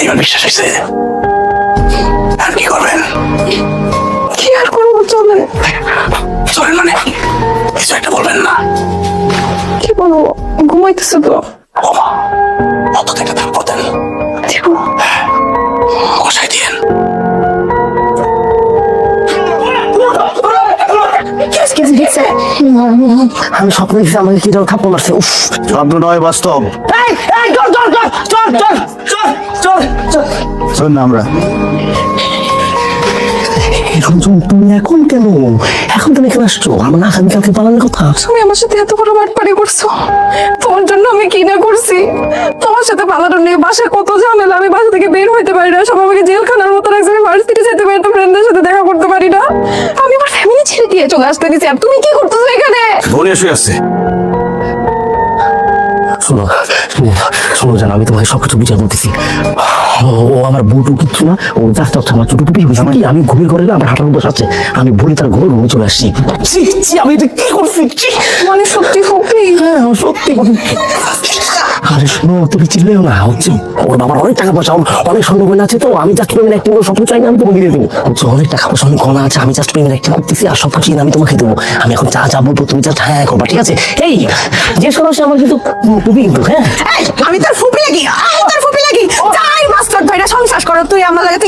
এবার বিশ্বাস হয়েছে? আর কি করবেন? কি আর করবো, চলেন। চলেন মানে কিছু একটা বলবেন না? কি বলবো, ঘুমাইতেছে তো। ওমা, অন্তত একটা থাপ্পড় দেন। দিব। কষাই দিয়েন। আমি স্বপ্ন দেখছি আমাকে কি থাপ্পড় মারছে। উফ, স্বপ্ন নয়, বাস্তব। এই এই চল চল চল চল চল চল চল চল। শোন না আমরা রঞ্জন, তুমি এখন কেন? এখন তুমি কেন আসছো? আমার না খাবি কালকে পালানোর কথা। তুমি আমার সাথে এত বড় বাটপারি করছো, তোমার জন্য আমি কি না করছি। তোমার সাথে পালানো নিয়ে বাসায় কত ঝামেলা, আমি বাসা থেকে বের হইতে পারি না, সব আমাকে জেলখানার মতো রাখছে, আমি ভার্সিটি যেতে পারি না, ফ্রেন্ডদের সাথে দেখা করতে পারি না, আমি আমার ফ্যামিলি ছেড়ে দিয়ে চলে আসতে দিছি। আর তুমি কি করতেছো এখানে? ধনী শুয়ে আছে। শোনো শোনো শোনো, জানো আমি তোমাকে সবকিছু বিচার করতেছি। ও আমার বুটু কিচ্ছু না, ও জাস্ট আমার ছোট টুপি হয়েছে কি, আমি ঘুমিয়ে ঘরে না, আমার হাঁটার বসে আছে, আমি বলি তার ঘরে রুমে চলে আসছি। ছি, ছি, আমি এটা কি করছি? ছি। মানে সত্যি ফুপি? হ্যাঁ সত্যি। আরে শোনো, তুমি চিনলেও না, হচ্ছে ওর বাবার অনেক টাকা পয়সা, অনেক স্বর্ণ গয়না আছে, তো আমি জাস্ট পেমেন্ট অ্যাক্টিং স্বপ্ন চাই না, আমি তোমাকে দিয়ে দেবো। হচ্ছে অনেক টাকা পয়সা, অনেক গয়না আছে, আমি জাস্ট পেমেন্ট অ্যাক্টিং করতেছি, আর সব কিছু আমি তোমাকে দেবো। আমি এখন যা যা বলবো তুমি জাস্ট হ্যাঁ করবা, ঠিক আছে? এই যে শোনো, সে আমার কিন্তু তুমি কিন্তু হ্যাঁ। আমি তোর ফুপি লাগি, আমি তোর ফুপি লাগি। যাই মাস্টার ভাইরা সংসার করো, তুই আমার লাগে তুই